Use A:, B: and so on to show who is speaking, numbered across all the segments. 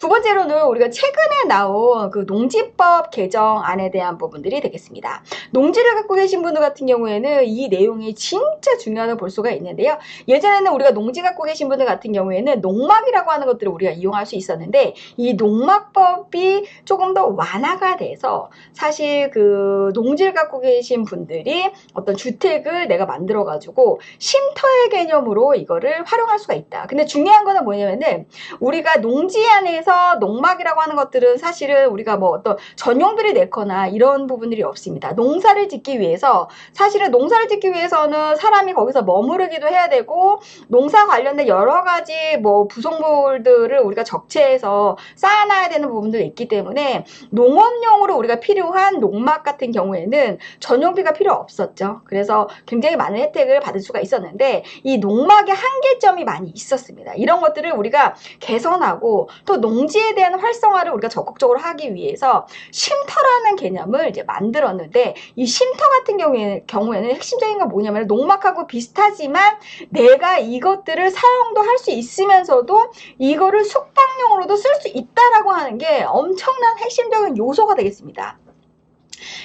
A: 두 번째로는 우리가 최근에 나온 그 농지법 개정안에 대한 부분들이 되겠습니다. 농지를 갖고 계신 분들 같은 경우에는 이 내용이 진짜 중요하다고 볼 수가 있는데요. 예전에는 우리가 농지 갖고 계신 분들 같은 경우에는 농막이라고 하는 것들을 우리가 이용할 수 있었는데, 이 농막법이 조금 더 완화가 돼서 사실 그 농지를 갖고 계신 분들이 어떤 주택을 내가 만들어 가지고 쉼터의 개념으로 이거를 활용할 수가 있다. 근데 중요한 거는 뭐냐면은, 우리가 농지 안에서 농막이라고 하는 것들은 사실은 우리가 뭐 어떤 전용들이 내거나 이런 부분들이 없습니다. 농사를 짓기 위해서, 사실은 농사를 짓기 위해서는 사람이 거기서 머무르기도 해야 되고, 농사 관련된 여러 가지 뭐 부속물들을 우리가 적재해서 쌓아놔야 되는 부분들이 있기 때문에, 농업용으로 우리가 필요한 농막 같은 경우에는 전용비가 필요 없었죠. 그래서 굉장히 많은 혜택을 받을 수가 있었는데, 이 농막의 한계점이 많이 있었습니다. 이런 것들을 우리가 개선하고, 또 농지에 대한 활성화를 우리가 적극적으로 하기 위해서 쉼터라는 개념을 이제 만들었는데, 이 쉼터 같은 경우에는 핵심적인 건 뭐냐면, 농막하고 비슷하지만 내가 이것들을 사용도 할 수 있으면서도 이거를 숙박용으로도 쓸 수 있다라고 하는 게 엄청난 핵심적인 요소가 되겠습니다.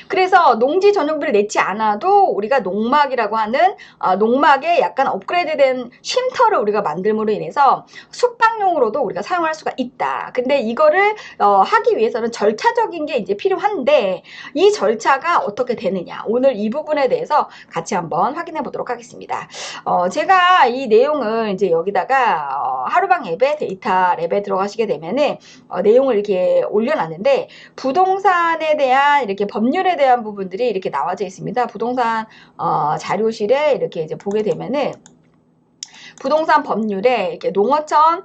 A: 그래서 농지 전용비를 내지 않아도 우리가 농막이라고 하는 농막에 약간 업그레이드된 쉼터를 우리가 만들므로 인해서 숙박용으로도 우리가 사용할 수가 있다. 근데 이거를 하기 위해서는 절차적인 게 이제 필요한데, 이 절차가 어떻게 되느냐, 오늘 이 부분에 대해서 같이 한번 확인해 보도록 하겠습니다. 제가 이 내용을 이제 여기다가 하루방 앱에 데이터 랩에 들어가시게 되면은 내용을 이렇게 올려놨는데, 부동산에 대한 이렇게 법률에 대한 부분들이 이렇게 나와져 있습니다. 부동산 자료실에 이렇게 이제 보게 되면은, 부동산 법률에 이렇게 농촌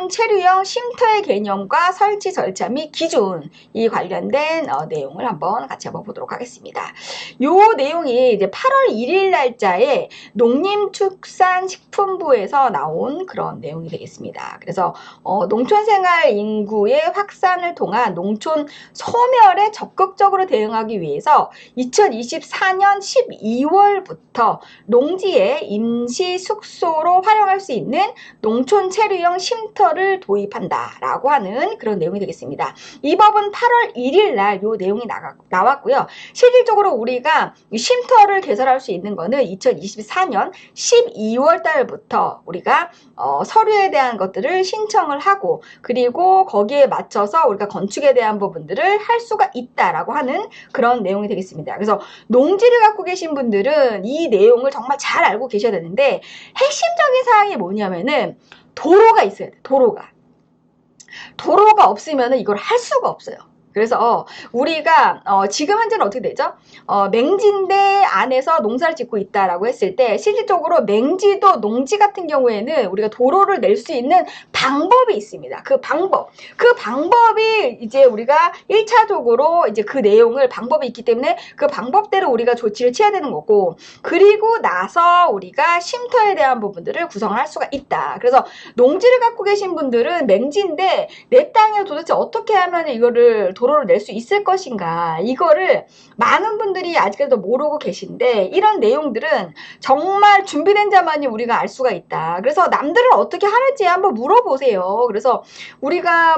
A: 체류형 쉼터의 개념과 설치 절차 및 기준, 이 관련된 내용을 같이 한번 보도록 하겠습니다. 요 내용이 이제 8월 1일 날짜에 농림축산식품부에서 나온 그런 내용이 되겠습니다. 그래서 농촌생활 인구의 확산을 통한 농촌 소멸에 적극적으로 대응하기 위해서 2024년 12월부터 농지에 임시 숙소로 활용할 수 있는 농촌 체류형 쉼터를 도입한다라고 하는 그런 내용이 되겠습니다. 이 법은 8월 1일 날 이 내용이 나왔고요. 실질적으로 우리가 쉼터를 개설할 수 있는 거는 2024년 12월 달부터 우리가 서류에 대한 것들을 신청을 하고, 그리고 거기에 맞춰서 우리가 건축에 대한 부분들을 할 수가 있다라고 하는 그런 내용이 되겠습니다. 그래서 농지를 갖고 계신 분들은 이 내용을 정말 잘 알고 계셔야 되는데, 핵심적인 사항이 뭐냐면은 도로가 있어야 돼. 도로가 없으면 이걸 할 수가 없어요. 그래서 우리가 지금 현재는 어떻게 되죠? 맹지인데 안에서 농사를 짓고 있다라고 했을 때, 실질적으로 맹지도 농지 같은 경우에는 우리가 도로를 낼 수 있는 방법이 있습니다. 그 방법이 이제 우리가 1차적으로 이제 그 내용을, 방법이 있기 때문에 그 방법대로 우리가 조치를 취해야 되는 거고, 그리고 나서 우리가 쉼터에 대한 부분들을 구성을 할 수가 있다. 그래서 농지를 갖고 계신 분들은 맹지인데 내 땅에 도대체 어떻게 하면 이거를 도로를 낼 수 있을 것인가, 이거를 많은 분들이 아직까지도 모르고 계신데, 이런 내용들은 정말 준비된 자만이 우리가 알 수가 있다. 그래서 남들은 어떻게 하는지 한번 물어보세요. 그래서 우리가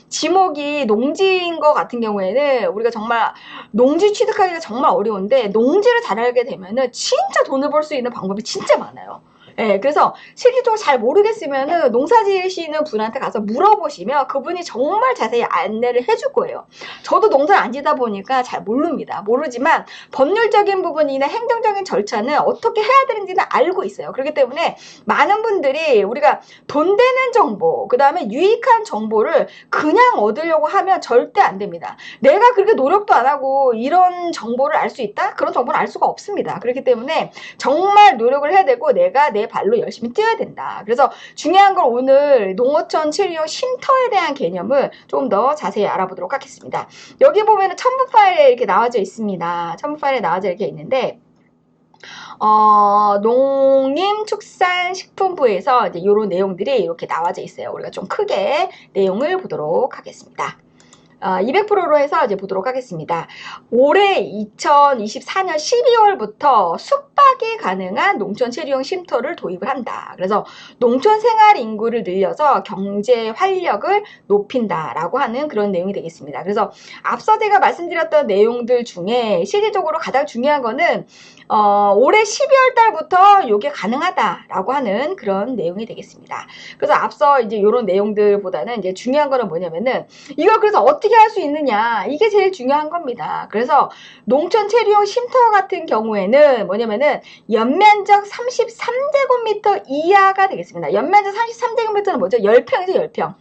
A: 지목이 농지인 것 같은 경우에는 우리가 정말 농지 취득하기가 정말 어려운데, 농지를 잘 알게 되면은 진짜 돈을 벌 수 있는 방법이 진짜 많아요. 예, 그래서 실질적으로 잘 모르겠으면은 농사 지으시는 분한테 가서 물어보시면 그분이 정말 자세히 안내를 해줄 거예요. 저도 농사를 안 지다 보니까 잘 모르지만 법률적인 부분이나 행정적인 절차는 어떻게 해야 되는지는 알고 있어요. 그렇기 때문에 많은 분들이 우리가 돈 되는 정보, 그 다음에 유익한 정보를 그냥 얻으려고 하면 절대 안 됩니다. 내가 그렇게 노력도 안 하고 이런 정보를 알 수 있다? 그런 정보는 알 수가 없습니다. 그렇기 때문에 정말 노력을 해야 되고, 내가 내 발로 열심히 뛰어야 된다. 그래서 중요한 건 오늘 농어촌 체류용 쉼터에 대한 개념을 좀 더 자세히 알아보도록 하겠습니다. 여기 보면은 첨부 파일에 이렇게 나와져 있습니다. 첨부 파일에 나와져 이렇게 있는데, 농림축산식품부에서 이제 이런 내용들이 이렇게 나와져 있어요. 우리가 좀 크게 내용을 보도록 하겠습니다. 200%로 해서 이제 보도록 하겠습니다. 올해 2024년 12월부터 숙박이 가능한 농촌 체류용 쉼터를 도입을 한다. 그래서 농촌 생활 인구를 늘려서 경제 활력을 높인다라고 하는 그런 내용이 되겠습니다. 그래서 앞서 제가 말씀드렸던 내용들 중에 실질적으로 가장 중요한 거는 올해 12월 달부터 이게 가능하다라고 하는 그런 내용이 되겠습니다. 그래서 앞서 이제 이런 내용들보다는 이제 중요한 거는 뭐냐면은 이걸 그래서 어떻게 할 수 있느냐, 이게 제일 중요한 겁니다. 그래서 농촌 체류용 쉼터 같은 경우에는 뭐냐면은 연면적 33제곱미터 이하가 되겠습니다. 연면적 33제곱미터는 뭐죠? 10평이죠, 10평.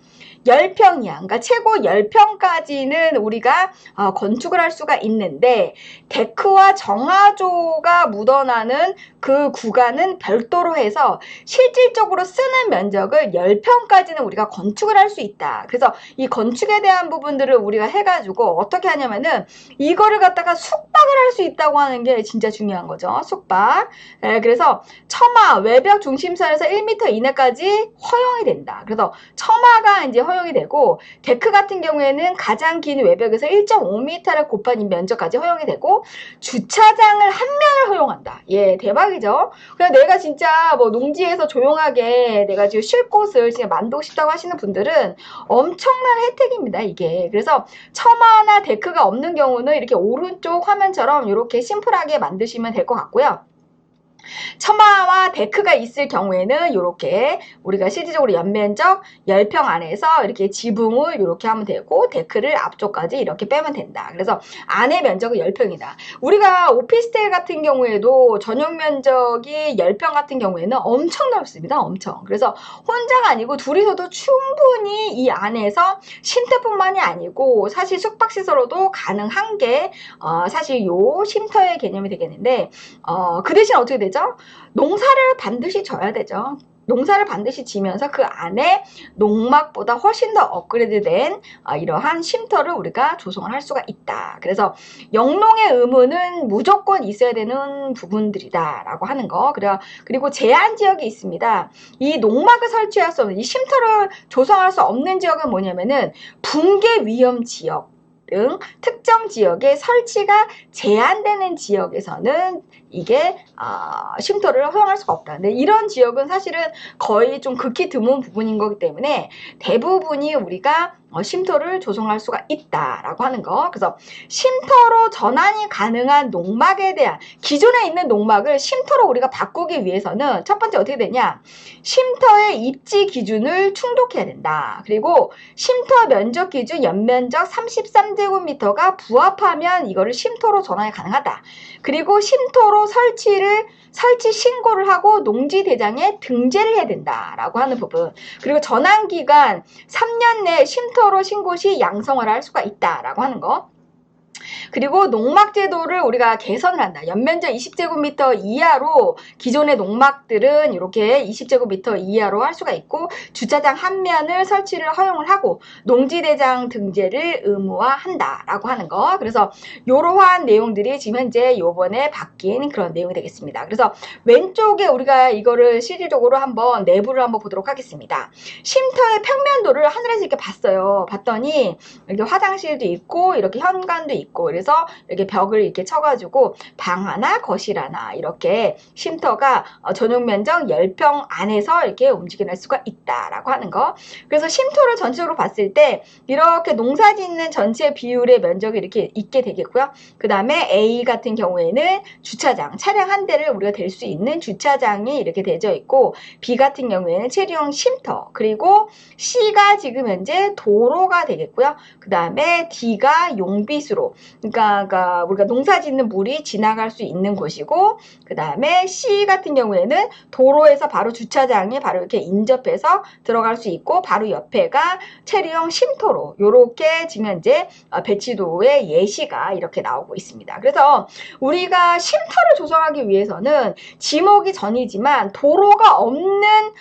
A: 10평이야. 그러니까 최고 10평까지는 우리가 건축을 할 수가 있는데 데크와 정화조가 묻어나는 그 구간은 별도로 해서 실질적으로 쓰는 면적을 10평까지는 우리가 건축을 할 수 있다. 그래서 이 건축에 대한 부분들을 우리가 해가지고 어떻게 하냐면은 이거를 갖다가 숙박을 할 수 있다고 하는 게 진짜 중요한 거죠. 숙박. 그래서 처마, 외벽 중심선에서 1m 이내까지 허용이 된다. 그래서 처마가 이제 허용이 되고 데크 같은 경우에는 가장 긴 외벽에서 1.5m를 곱한 면적까지 허용이 되고 주차장을 한 면을 허용한다. 예, 대박이죠. 그냥 내가 진짜 뭐 농지에서 조용하게 내가 지금 쉴 곳을 진짜 만들고 싶다고 하시는 분들은 엄청난 혜택입니다, 이게. 그래서 처마나 데크가 없는 경우는 이렇게 오른쪽 화면처럼 이렇게 심플하게 만드시면 될 것 같고요. 처마와 데크가 있을 경우에는 이렇게 우리가 실질적으로 연면적 10평 안에서 이렇게 지붕을 이렇게 하면 되고 데크를 앞쪽까지 이렇게 빼면 된다. 그래서 안의 면적은 10평이다. 우리가 오피스텔 같은 경우에도 전용 면적이 10평 같은 경우에는 엄청 넓습니다. 엄청. 그래서 혼자가 아니고 둘이서도 충분히 이 안에서 쉼터뿐만이 아니고 사실 숙박시설로도 가능한 게 사실 요 쉼터의 개념이 되겠는데 그 대신 어떻게 되죠? 농사를 반드시 져야 되죠. 농사를 반드시 지면서 그 안에 농막보다 훨씬 더 업그레이드된 이러한 쉼터를 우리가 조성을 할 수가 있다. 그래서 영농의 의무는 무조건 있어야 되는 부분들이다 라고 하는 거. 그리고 제한 지역이 있습니다. 이 농막을 설치할 수 없는, 이 쉼터를 조성할 수 없는 지역은 뭐냐면은 붕괴 위험 지역 등 특정 지역에 설치가 제한되는 지역에서는 이게 쉼터를 허용할 수가 없다. 근데 이런 지역은 사실은 거의 좀 극히 드문 부분인 거기 때문에 대부분이 우리가 쉼터를 조성할 수가 있다라고 하는 거. 그래서 쉼터로 전환이 가능한 농막에 대한 기존에 있는 농막을 쉼터로 우리가 바꾸기 위해서는 첫 번째 어떻게 되냐? 쉼터의 입지 기준을 충족해야 된다. 그리고 쉼터 면적 기준 연면적 33제곱미터가 부합하면 이거를 쉼터로 전환이 가능하다. 그리고 쉼터로 설치 신고를 하고 농지대장에 등재를 해야 된다라고 하는 부분. 그리고 전환기간 3년 내 쉼터로 신고 시 양성화를 할 수가 있다라고 하는 거. 그리고 농막 제도를 우리가 개선을 한다. 연면적 20제곱미터 이하로 기존의 농막들은 이렇게 20제곱미터 이하로 할 수가 있고 주차장 한 면을 설치를 허용을 하고 농지대장 등재를 의무화한다라고 하는 거. 그래서 이러한 내용들이 지금 현재 요번에 바뀐 그런 내용이 되겠습니다. 그래서 왼쪽에 우리가 이거를 실질적으로 한번 내부를 한번 보도록 하겠습니다. 쉼터의 평면도를 하늘에서 이렇게 봤어요. 봤더니 이렇게 화장실도 있고 이렇게 현관도 있고 그래서 이렇게 벽을 이렇게 쳐가지고 방 하나 거실 하나 이렇게 쉼터가 전용 면적 10평 안에서 이렇게 움직여낼 수가 있다라고 하는 거. 그래서 쉼터를 전체적으로 봤을 때 이렇게 농사 짓는 전체 비율의 면적이 이렇게 있게 되겠고요. 그 다음에 A 같은 경우에는 주차장, 차량 한 대를 우리가 댈 수 있는 주차장이 이렇게 되어 있고 B 같은 경우에는 체류용 쉼터, 그리고 C가 지금 현재 도로가 되겠고요. 그 다음에 D가 용빛으로, 그러니까 우리가 농사 짓는 물이 지나갈 수 있는 곳이고, 그 다음에 C 같은 경우에는 도로에서 바로 주차장이 바로 이렇게 인접해서 들어갈 수 있고 바로 옆에가 체류용 쉼터로 이렇게 지금 현재 배치도의 예시가 이렇게 나오고 있습니다. 그래서 우리가 쉼터를 조성하기 위해서는 지목이 전이지만 도로가 없는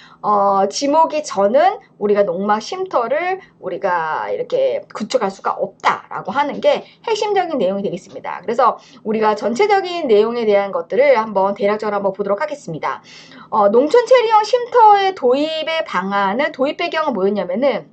A: 지목이 전은 우리가 농막 쉼터를 우리가 이렇게 구축할 수가 없다라고 하는 게 핵심적인 내용이 되겠습니다. 그래서 우리가 전체적인 내용에 대한 것들을 한번 대략적으로 한번 보도록 하겠습니다. 농촌 체류용 쉼터의 도입의 방안은, 도입 배경은 뭐였냐면은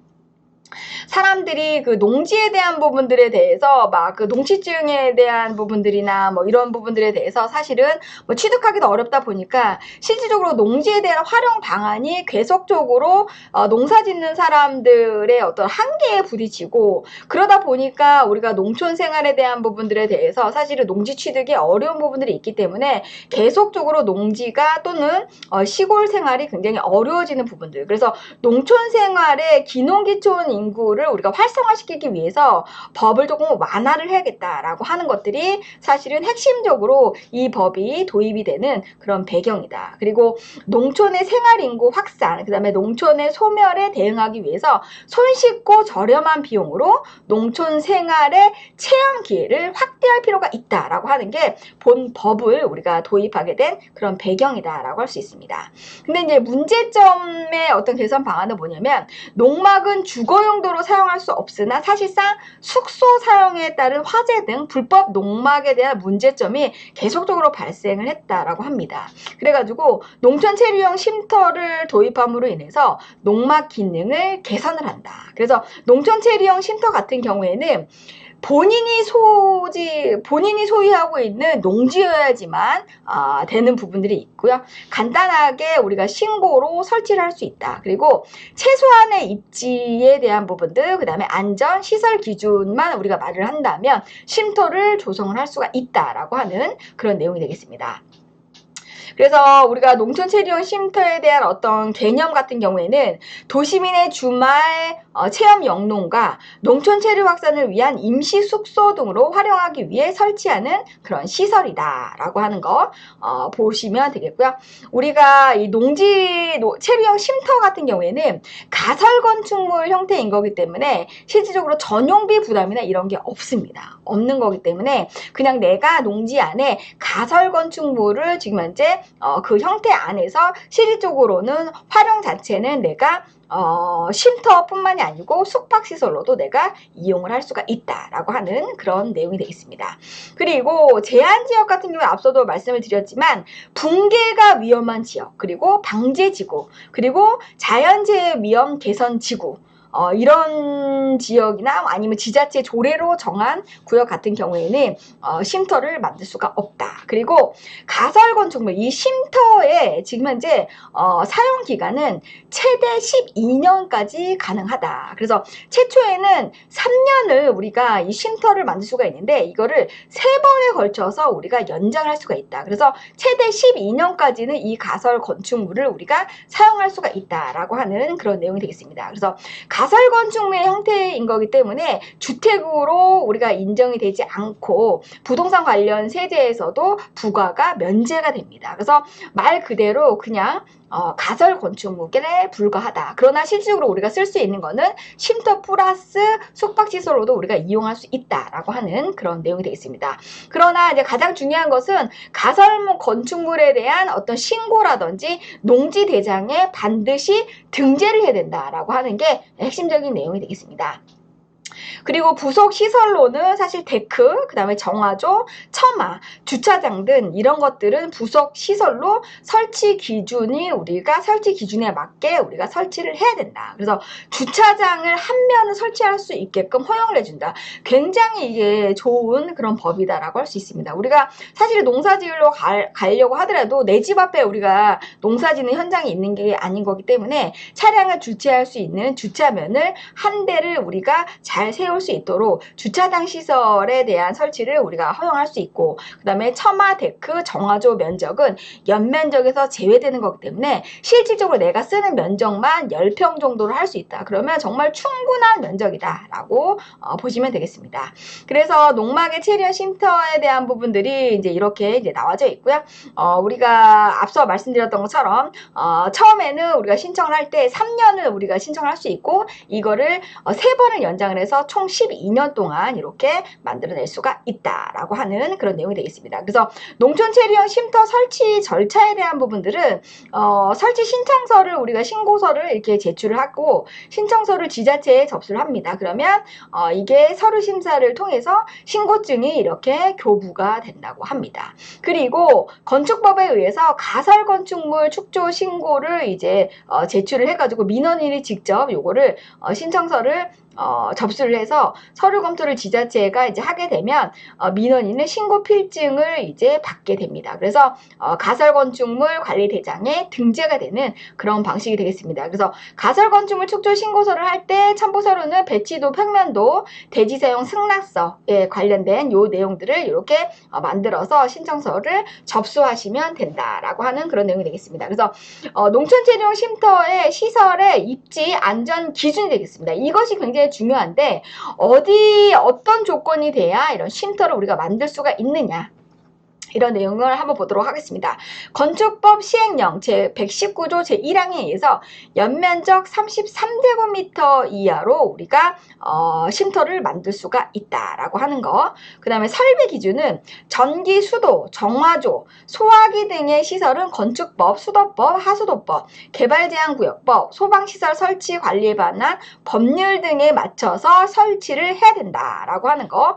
A: 사람들이 그 농지에 대한 부분들에 대해서 막 그 농지증에 대한 부분들이나 뭐 이런 부분들에 대해서 사실은 뭐 취득하기도 어렵다 보니까 실질적으로 농지에 대한 활용 방안이 계속적으로 농사 짓는 사람들의 어떤 한계에 부딪히고, 그러다 보니까 우리가 농촌 생활에 대한 부분들에 대해서 사실은 농지 취득이 어려운 부분들이 있기 때문에 계속적으로 농지가 또는 시골 생활이 굉장히 어려워지는 부분들. 그래서 농촌 생활의 기농기촌 인구를 우리가 활성화시키기 위해서 법을 조금 완화를 해야겠다라고 하는 것들이 사실은 핵심적으로 이 법이 도입이 되는 그런 배경이다. 그리고 농촌의 생활 인구 확산, 그 다음에 농촌의 소멸에 대응하기 위해서 손쉽고 저렴한 비용으로 농촌 생활의 체험 기회를 확대할 필요가 있다라고 하는 게 본 법을 우리가 도입하게 된 그런 배경이다라고 할 수 있습니다. 근데 이제 문제점의 어떤 개선 방안은 뭐냐면, 농막은 주거 용도로 사용할 수 없으나 사실상 숙소 사용에 따른 화재 등 불법 농막에 대한 문제점이 계속적으로 발생을 했다라고 합니다. 그래가지고 농촌 체류형 쉼터를 도입함으로 인해서 농막 기능을 개선을 한다. 그래서 농촌 체류형 쉼터 같은 경우에는 본인이 소유하고 있는 농지여야지만 되는 부분들이 있고요. 간단하게 우리가 신고로 설치를 할 수 있다. 그리고 최소한의 입지에 대한 부분들, 그 다음에 안전, 시설 기준만 우리가 말을 한다면 쉼터를 조성을 할 수가 있다라고 하는 그런 내용이 되겠습니다. 그래서 우리가 농촌 체류형 쉼터에 대한 어떤 개념 같은 경우에는 도시민의 주말 체험 영농과 농촌 체류 확산을 위한 임시 숙소 등으로 활용하기 위해 설치하는 그런 시설이다라고 하는 거 보시면 되겠고요. 우리가 이 체류형 쉼터 같은 경우에는 가설 건축물 형태인 거기 때문에 실질적으로 전용비 부담이나 이런 게 없는 거기 때문에 그냥 내가 농지 안에 가설 건축물을 지금 현재 그 형태 안에서 실질적으로는 활용 자체는 내가 쉼터뿐만이 아니고 숙박시설로도 내가 이용을 할 수가 있다라고 하는 그런 내용이 되겠습니다. 그리고 제한지역 같은 경우에 앞서도 말씀을 드렸지만 붕괴가 위험한 지역, 그리고 방제지구, 그리고 자연재해 위험 개선지구, 이런 지역이나 아니면 지자체 조례로 정한 구역 같은 경우에는 쉼터를 만들 수가 없다. 그리고 가설 건축물, 이 쉼터의 지금 현재 사용 기간은 최대 12년까지 가능하다. 그래서 최초에는 3년을 우리가 이 쉼터를 만들 수가 있는데 이거를 3번에 걸쳐서 우리가 연장할 수가 있다. 그래서 최대 12년까지는 이 가설 건축물을 우리가 사용할 수가 있다라고 하는 그런 내용이 되겠습니다. 그래서 가설 건축물의 형태인 거기 때문에 주택으로 우리가 인정이 되지 않고 부동산 관련 세제에서도 부과가 면제가 됩니다. 그래서 말 그대로 그냥 가설 건축물에 불과하다. 그러나 실질적으로 우리가 쓸 수 있는 거는 쉼터 플러스 숙박시설로도 우리가 이용할 수 있다라고 하는 그런 내용이 되겠습니다. 그러나 이제 가장 중요한 것은 가설 건축물에 대한 어떤 신고라든지 농지 대장에 반드시 등재를 해야 된다라고 하는 게 핵심적인 내용이 되겠습니다. 그리고 부속 시설로는 사실 데크, 그 다음에 정화조, 처마, 주차장 등 이런 것들은 부속 시설로 설치 기준에 맞게 우리가 설치를 해야 된다. 그래서 주차장을 한 면은 설치할 수 있게끔 허용을 해준다. 굉장히 이게 좋은 그런 법이다라고 할 수 있습니다. 우리가 사실 농사 지으러 가려고 하더라도 내 집 앞에 우리가 농사 짓는 현장이 있는 게 아닌 거기 때문에 차량을 주차할 수 있는 주차면을 한 대를 우리가 잘 세울 수 있도록 주차장 시설에 대한 설치를 우리가 허용할 수 있고, 그 다음에 처마, 데크, 정화조 면적은 연면적에서 제외되는 거기 때문에 실질적으로 내가 쓰는 면적만 10평 정도로 할 수 있다. 그러면 정말 충분한 면적이다 라고 보시면 되겠습니다. 그래서 농막의 체류형 쉼터에 대한 부분들이 이제 이렇게 이제 나와져 있고요. 우리가 앞서 말씀드렸던 것처럼 처음에는 우리가 신청을 할 때 3년을 우리가 신청을 할 수 있고, 이거를 3번을 연장을 해서 총 12년 동안 이렇게 만들어낼 수가 있다라고 하는 그런 내용이 되겠습니다. 그래서 농촌 체류형 쉼터 설치 절차에 대한 부분들은 설치 신청서를 우리가 신고서를 이렇게 제출을 하고 신청서를 지자체에 접수를 합니다. 그러면 이게 서류 심사를 통해서 신고증이 이렇게 교부가 된다고 합니다. 그리고 건축법에 의해서 가설 건축물 축조 신고를 이제 제출을 해가지고 민원인이 직접 요거를 신청서를 접수를 해서 서류 검토를 지자체가 이제 하게 되면 민원인은 신고 필증을 이제 받게 됩니다. 그래서 가설 건축물 관리 대장에 등재가 되는 그런 방식이 되겠습니다. 그래서 가설 건축물 축조 신고서를 할 때 첨부 서류는 배치도, 평면도, 대지 사용 승낙서에 관련된 요 내용들을 이렇게 만들어서 신청서를 접수하시면 된다라고 하는 그런 내용이 되겠습니다. 그래서 농촌 체류용 쉼터의 시설의 입지 안전 기준이 되겠습니다. 이것이 굉장히 중요한데 어떤 조건이 돼야 이런 쉼터를 우리가 만들 수가 있느냐, 이런 내용을 한번 보도록 하겠습니다. 건축법 시행령 제119조 제1항에 의해서 연면적 33제곱미터 이하로 우리가 쉼터를 만들 수가 있다라고 하는 거. 그 다음에 설비 기준은 전기, 수도, 정화조, 소화기 등의 시설은 건축법, 수도법, 하수도법, 개발제한구역법, 소방시설 설치 관리에 관한 법률 등에 맞춰서 설치를 해야 된다라고 하는 거.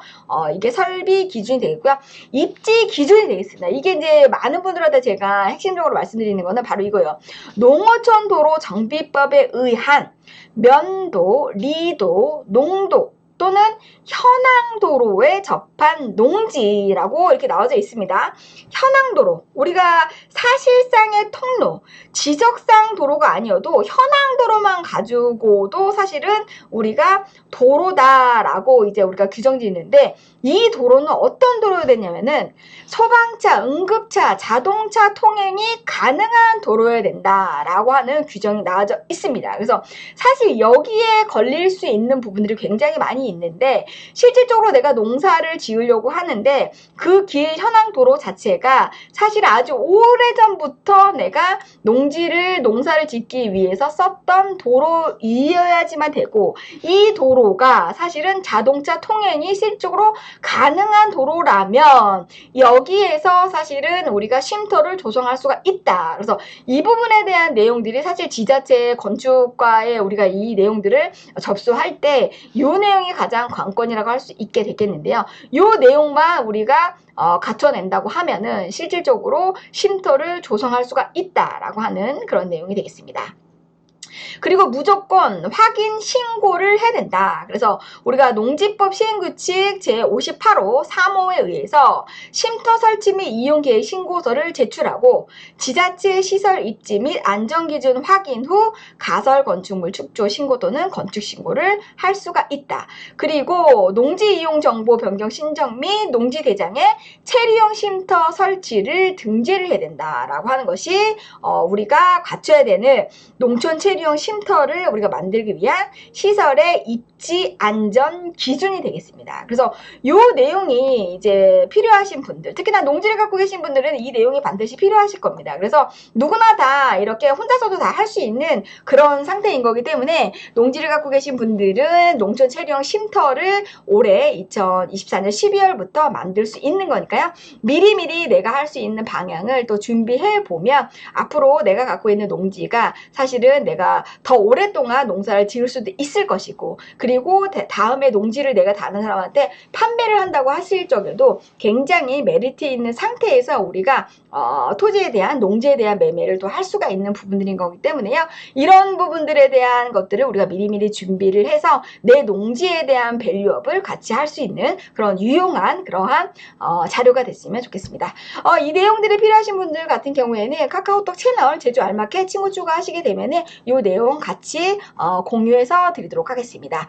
A: 이게 설비 기준이 되겠고요. 입지 기준이 되겠습니다. 이게 이제 많은 분들한테 제가 핵심적으로 말씀드리는 거는 바로 이거예요. 농어촌 도로 정비법에 의한 면도, 리도, 농도 또는 현황도로에 접한 농지라고 이렇게 나와져 있습니다. 현황도로, 우리가 사실상의 통로, 지적상 도로가 아니어도 현황도로만 가지고도 사실은 우리가 도로다라고 이제 우리가 규정 짓는데, 이 도로는 어떤 도로가 되냐면은 소방차, 응급차, 자동차 통행이 가능한 도로여야 된다라고 하는 규정이 나와져 있습니다. 그래서 사실 여기에 걸릴 수 있는 부분들이 굉장히 많이 있는데, 실질적으로 내가 농사를 지으려고 하는데 그 길 현황 도로 자체가 사실 아주 오래전부터 내가 농사를 짓기 위해서 썼던 도로이어야지만 되고, 이 도로가 사실은 자동차 통행이 실질적으로 가능한 도로라면 여기에서 사실은 우리가 쉼터를 조성할 수가 있다. 그래서 이 부분에 대한 내용들이 사실 지자체 건축과에 우리가 이 내용들을 접수할 때 이 내용이 가장 관건이라고 할 수 있게 되겠는데요. 이 내용만 우리가 갖춰낸다고 하면은 실질적으로 쉼터를 조성할 수가 있다라고 하는 그런 내용이 되겠습니다. 그리고 무조건 확인 신고를 해야 된다. 그래서 우리가 농지법 시행규칙 제58호 3호에 의해서 쉼터 설치 및 이용 계획 신고서를 제출하고 지자체 시설 입지 및 안전기준 확인 후 가설 건축물 축조 신고 또는 건축 신고를 할 수가 있다. 그리고 농지 이용 정보 변경 신청 및 농지 대장에 체류용 쉼터 설치를 등재를 해야 된다라고 하는 것이 우리가 갖춰야 되는 농촌 체류용 쉼터를 우리가 만들기 위한 시설의 입지 안전 기준이 되겠습니다. 그래서 이 내용이 이제 필요하신 분들, 특히나 농지를 갖고 계신 분들은 이 내용이 반드시 필요하실 겁니다. 그래서 누구나 다 이렇게 혼자서도 다 할 수 있는 그런 상태인 거기 때문에 농지를 갖고 계신 분들은 농촌 체류용 쉼터를 올해 2024년 12월부터 만들 수 있는 거니까요. 미리미리 내가 할 수 있는 방향을 또 준비해 보면 앞으로 내가 갖고 있는 농지가 사실은 내가 더 오랫동안 농사를 지을 수도 있을 것이고, 그리고 다음에 농지를 내가 다른 사람한테 판매를 한다고 하실 적에도 굉장히 메리트 있는 상태에서 우리가 토지에 대한, 농지에 대한 매매를 또 할 수가 있는 부분들인 거기 때문에요. 이런 부분들에 대한 것들을 우리가 미리미리 준비를 해서 내 농지에 대한 밸류업을 같이 할 수 있는 그런 유용한 그러한 자료가 됐으면 좋겠습니다. 이 내용들이 필요하신 분들 같은 경우에는 카카오톡 채널 제주 알마켓 친구 추가하시게 되면은 이 내용 같이 공유해서 드리도록 하겠습니다.